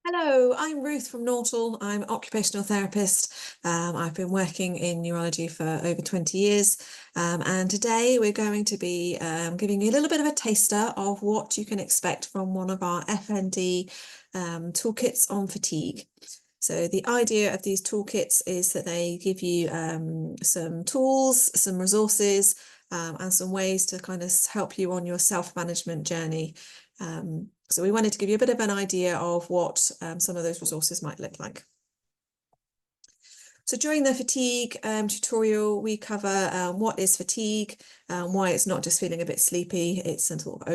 Hello, I'm Ruth from Nortal. I'm an occupational therapist. I've been working in neurology for over 20 years. And today we're going to be giving you a little bit of a taster of what you can expect from one of our FND toolkits on fatigue. So the idea of these toolkits is that they give you some tools, some resources, and some ways to kind of help you on your self-management journey. So we wanted to give you a bit of an idea of what some of those resources might look like. So during the fatigue tutorial, we cover what is fatigue, why it's not just feeling a bit sleepy, it's a sort of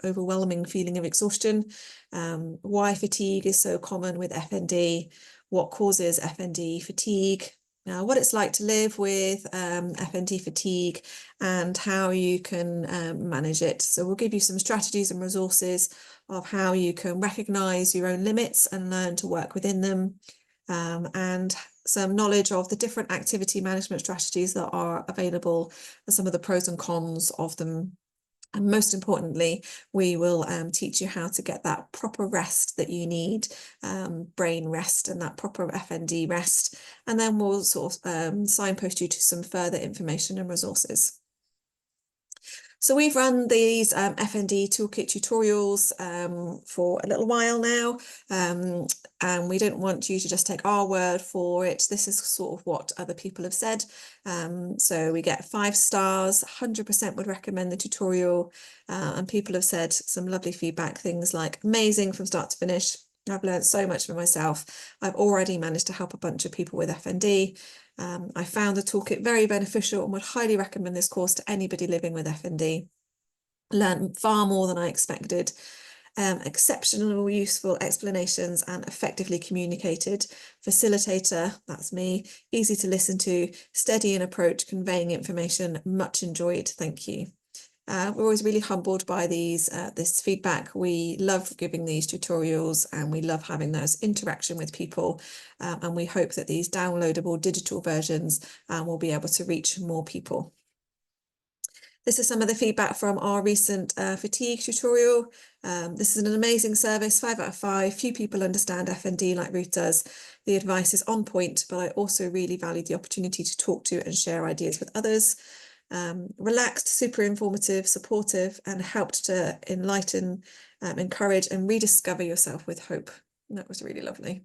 overwhelming feeling of exhaustion, why fatigue is so common with FND, what causes FND fatigue, what it's like to live with FND fatigue, and how you can manage it. So we'll give you some strategies and resources of how you can recognise your own limits and learn to work within them, and some knowledge of the different activity management strategies that are available and some of the pros and cons of them. And most importantly, we will teach you how to get that proper rest that you need, brain rest and that proper FND rest. And then we'll sort of signpost you to some further information and resources. So we've run these FND toolkit tutorials for a little while now, and we don't want you to just take our word for it. This is sort of what other people have said. So we get 5 stars, 100% would recommend the tutorial, and people have said some lovely feedback, things like amazing from start to finish. I've learned so much for myself. I've already managed to help a bunch of people with FND. I found the toolkit very beneficial and would highly recommend this course to anybody living with FND. Learned far more than I expected. Exceptional useful explanations and effectively communicated. Facilitator, that's me, easy to listen to, steady in approach, conveying information, much enjoyed, thank you. We're always really humbled by this feedback. We love giving these tutorials and we love having those interaction with people, and we hope that these downloadable digital versions will be able to reach more people. This is some of the feedback from our recent fatigue tutorial. This is an amazing service, 5 out of 5. Few people understand FND like Ruth does. The advice is on point, but I also really value the opportunity to talk to and share ideas with others. Relaxed, super informative, supportive, and helped to enlighten, encourage and rediscover yourself with hope. And that was really lovely.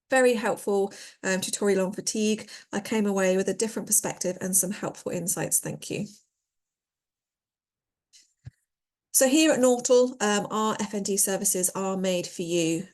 Very helpful tutorial on fatigue. I came away with a different perspective and some helpful insights. Thank you. So here at Nortal, our FND services are made for you.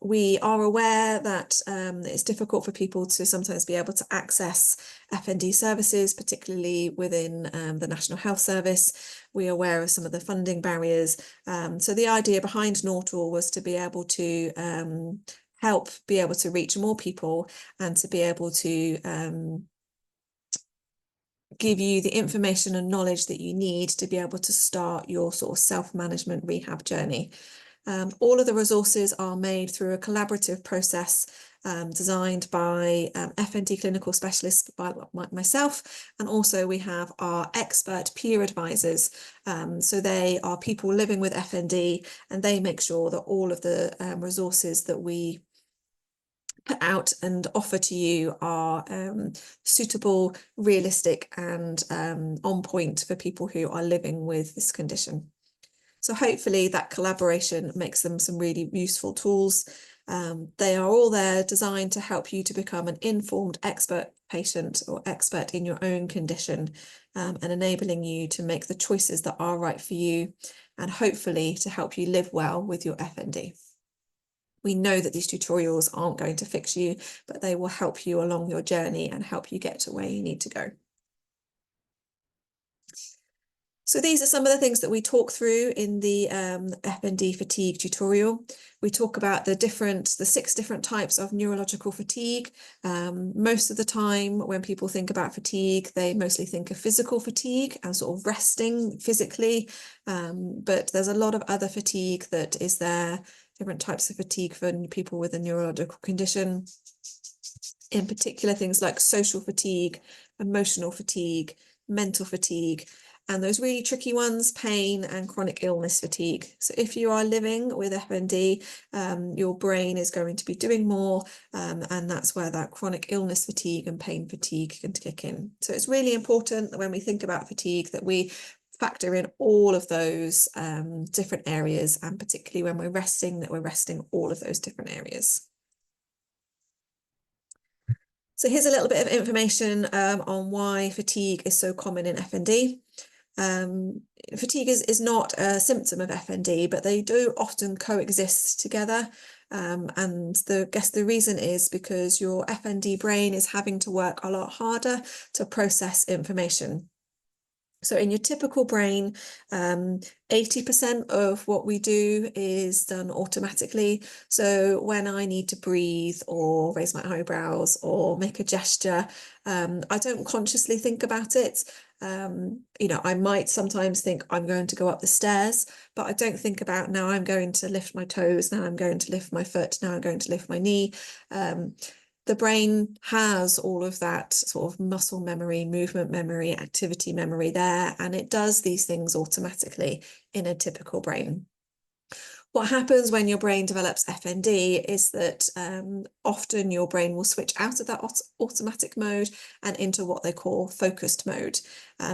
We are aware that it's difficult for people to sometimes be able to access FND services, particularly within the National Health Service. We are aware of some of the funding barriers. So the idea behind Nortal was to be able to help be able to reach more people and to be able to give you the information and knowledge that you need to be able to start your sort of self-management rehab journey. All of the resources are made through a collaborative process designed by FND clinical specialists, by myself, and also we have our expert peer advisors. So they are people living with FND and they make sure that all of the resources that we put out and offer to you are suitable, realistic and on point for people who are living with this condition. So hopefully that collaboration makes them some really useful tools. They are all there designed to help you to become an informed expert patient or expert in your own condition, and enabling you to make the choices that are right for you and hopefully to help you live well with your FND. We know that these tutorials aren't going to fix you, but they will help you along your journey and help you get to where you need to go. So these are some of the things that we talk through in the FND fatigue tutorial. We talk about the 6 different types of neurological fatigue. Most of the time when people think about fatigue, they mostly think of physical fatigue and sort of resting physically. But there's a lot of other fatigue that is there, different types of fatigue for people with a neurological condition. In particular, things like social fatigue, emotional fatigue, mental fatigue. and those really tricky ones, pain and chronic illness fatigue. So if you are living with FND, your brain is going to be doing more, and that's where that chronic illness fatigue and pain fatigue can kick in. So it's really important that when we think about fatigue that we factor in all of those different areas, and particularly when we're resting, that we're resting all of those different areas. So here's a little bit of information on why fatigue is so common in FND. Fatigue is not a symptom of FND, but they do often coexist together. And I guess the reason is because your FND brain is having to work a lot harder to process information. So in your typical brain, 80% of what we do is done automatically. So when I need to breathe or raise my eyebrows or make a gesture, I don't consciously think about it. You know, I might sometimes think I'm going to go up the stairs, but I don't think about now I'm going to lift my toes, now I'm going to lift my foot, now I'm going to lift my knee. The brain has all of that sort of muscle memory, movement memory, activity memory there, and it does these things automatically in a typical brain. What happens when your brain develops FND is that often your brain will switch out of that automatic mode and into what they call focused mode.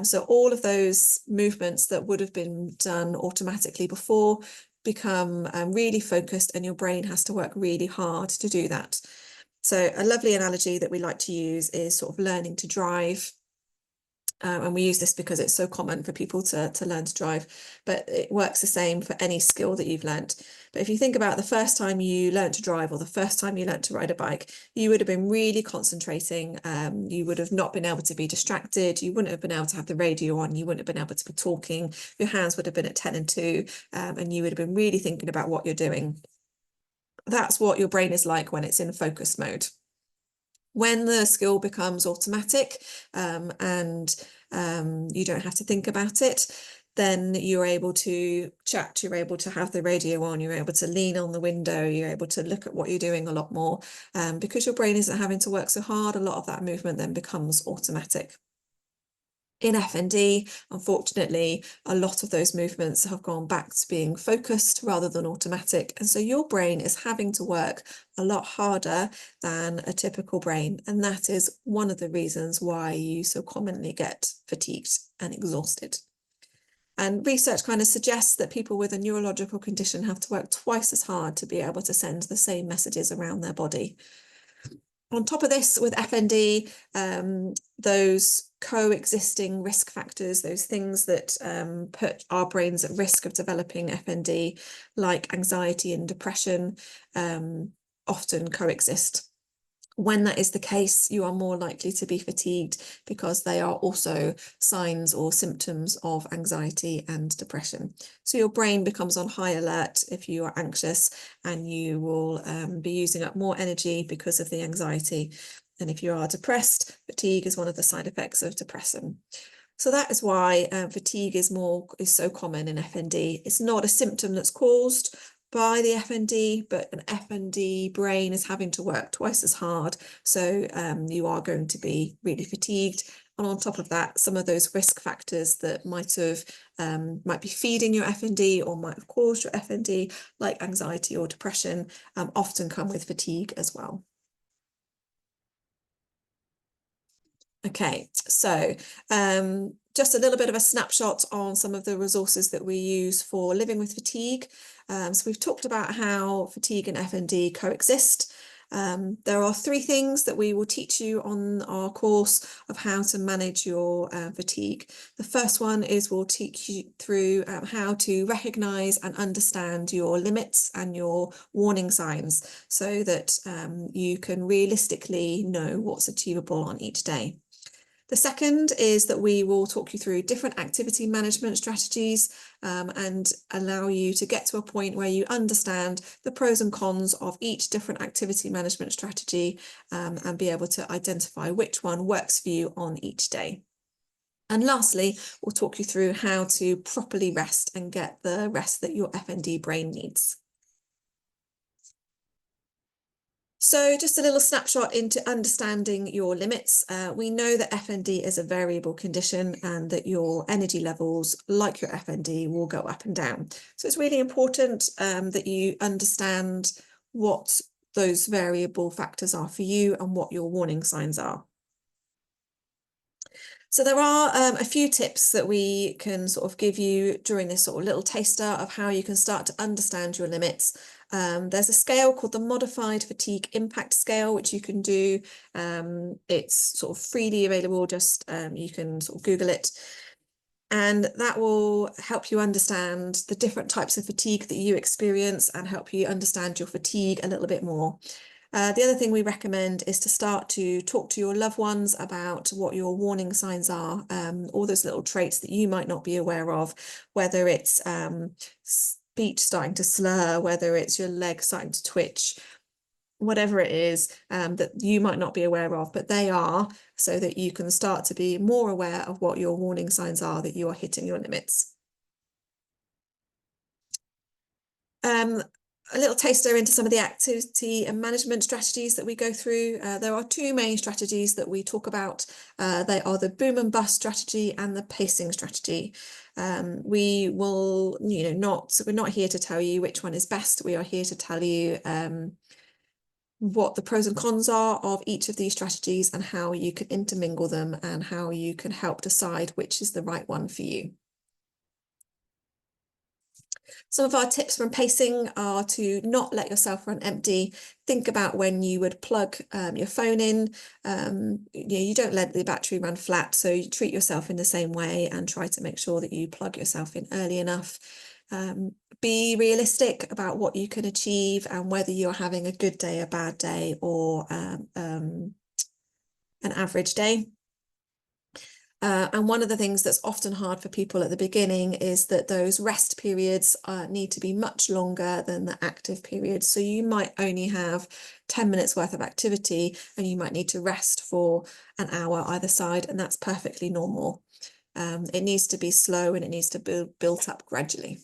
So all of those movements that would have been done automatically before become really focused, and your brain has to work really hard to do that. So a lovely analogy that we like to use is sort of learning to drive. And we use this because it's so common for people to learn to drive, but it works the same for any skill that you've learnt. But if you think about the first time you learnt to drive or the first time you learnt to ride a bike, you would have been really concentrating. You would have not been able to be distracted. You wouldn't have been able to have the radio on. You wouldn't have been able to be talking. Your hands would have been at 10 and 2, and you would have been really thinking about what you're doing. That's what your brain is like when it's in focus mode. When the skill becomes automatic and you don't have to think about it, then you're able to chat, you're able to have the radio on, you're able to lean on the window, you're able to look at what you're doing a lot more. Because your brain isn't having to work so hard, a lot of that movement then becomes automatic. In FND, unfortunately, a lot of those movements have gone back to being focused rather than automatic. And so your brain is having to work a lot harder than a typical brain. And that is one of the reasons why you so commonly get fatigued and exhausted. And research kind of suggests that people with a neurological condition have to work twice as hard to be able to send the same messages around their body. On top of this, with FND, those coexisting risk factors, those things that put our brains at risk of developing FND, like anxiety and depression, often coexist. When that is the case, you are more likely to be fatigued because they are also signs or symptoms of anxiety and depression. So your brain becomes on high alert if you are anxious, and you will be using up more energy because of the anxiety. And if you are depressed, fatigue is one of the side effects of depression. So that is why fatigue is so common in FND. It's not a symptom that's caused by the FND, but an FND brain is having to work twice as hard. So you are going to be really fatigued. And on top of that, some of those risk factors that might be feeding your FND or might have caused your FND, like anxiety or depression, often come with fatigue as well. Okay, so just a little bit of a snapshot on some of the resources that we use for living with fatigue. So we've talked about how fatigue and FND coexist. There are 3 things that we will teach you on our course of how to manage your fatigue. The first one is we'll teach you through how to recognise and understand your limits and your warning signs so that you can realistically know what's achievable on each day. The second is that we will talk you through different activity management strategies and allow you to get to a point where you understand the pros and cons of each different activity management strategy and be able to identify which one works for you on each day. And lastly, we'll talk you through how to properly rest and get the rest that your FND brain needs. So just a little snapshot into understanding your limits. We know that FND is a variable condition and that your energy levels, like your FND, will go up and down. So it's really important that you understand what those variable factors are for you and what your warning signs are. So there are a few tips that we can sort of give you during this sort of little taster of how you can start to understand your limits. There's a scale called the Modified Fatigue Impact Scale, which you can do. It's sort of freely available, just you can sort of Google it. And that will help you understand the different types of fatigue that you experience and help you understand your fatigue a little bit more. The other thing we recommend is to start to talk to your loved ones about what your warning signs are, all those little traits that you might not be aware of, whether it's speech starting to slur, whether it's your leg starting to twitch, whatever it is that you might not be aware of, but they are, so that you can start to be more aware of what your warning signs are that you are hitting your limits. A little taster into some of the activity and management strategies that we go through. There are two main strategies that we talk about. They are the boom and bust strategy and the pacing strategy. We will, we're not here to tell you which one is best. We are here to tell you what the pros and cons are of each of these strategies and how you can intermingle them and how you can help decide which is the right one for you. Some of our tips from pacing are to not let yourself run empty. Think about when you would plug your phone in. You don't let the battery run flat, so you treat yourself in the same way and try to make sure that you plug yourself in early enough. Be realistic about what you can achieve and whether you're having a good day, a bad day, or an average day. And one of the things that's often hard for people at the beginning is that those rest periods need to be much longer than the active periods. So you might only have 10 minutes worth of activity and you might need to rest for an hour either side, and that's perfectly normal. It needs to be slow and it needs to be built up gradually.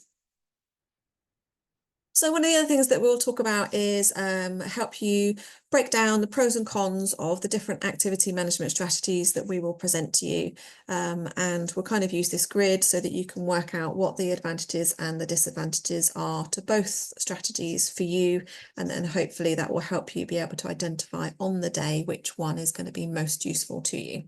So one of the other things that we'll talk about is help you break down the pros and cons of the different activity management strategies that we will present to you. And we'll kind of use this grid so that you can work out what the advantages and the disadvantages are to both strategies for you. And then hopefully that will help you be able to identify on the day which one is going to be most useful to you.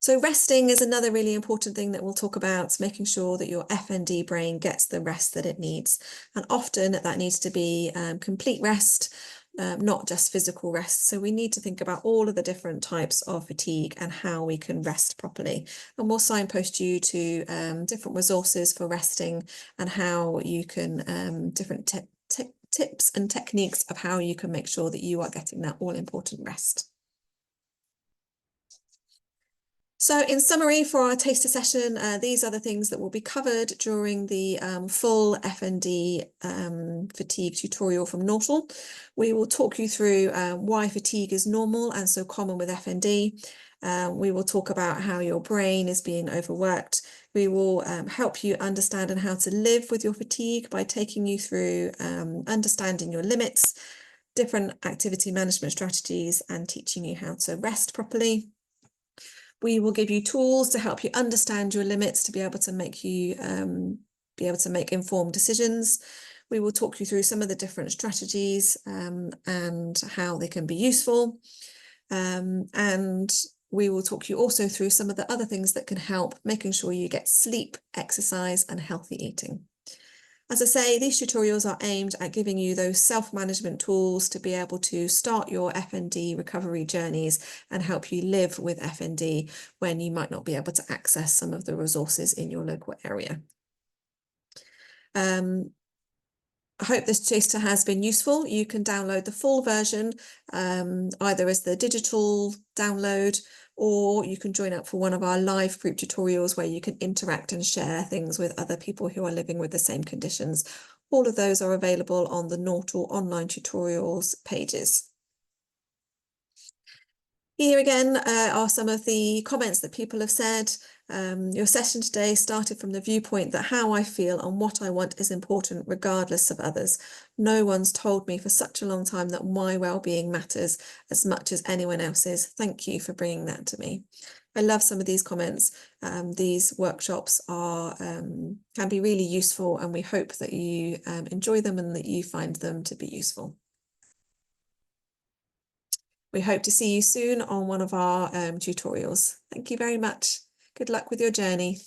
So resting is another really important thing that we'll talk about, making sure that your FND brain gets the rest that it needs. And often that needs to be complete rest, not just physical rest. So we need to think about all of the different types of fatigue and how we can rest properly. And we'll signpost you to different resources for resting and how you can, different tips and techniques of how you can make sure that you are getting that all-important rest. So in summary for our taster session, these are the things that will be covered during the full FND fatigue tutorial from Nortal. We will talk you through why fatigue is normal and so common with FND. We will talk about how your brain is being overworked. We will help you understand and how to live with your fatigue by taking you through understanding your limits, different activity management strategies, and teaching you how to rest properly. We will give you tools to help you understand your limits to be able to make informed decisions. We will talk you through some of the different strategies and how they can be useful. And we will talk you also through some of the other things that can help making sure you get sleep, exercise, and healthy eating. As I say, these tutorials are aimed at giving you those self-management tools to be able to start your FND recovery journeys and help you live with FND when you might not be able to access some of the resources in your local area. I hope this taster has been useful. You can download the full version either as the digital download, or you can join up for one of our live group tutorials where you can interact and share things with other people who are living with the same conditions. All of those are available on the Nortal online tutorials pages. Here again are some of the comments that people have said. Your session today started from the viewpoint that how I feel and what I want is important regardless of others. No one's told me for such a long time that my well-being matters as much as anyone else's. Thank you for bringing that to me. I love some of these comments. These workshops are can be really useful, and we hope that you enjoy them and that you find them to be useful. We hope to see you soon on one of our tutorials. Thank you very much. Good luck with your journey.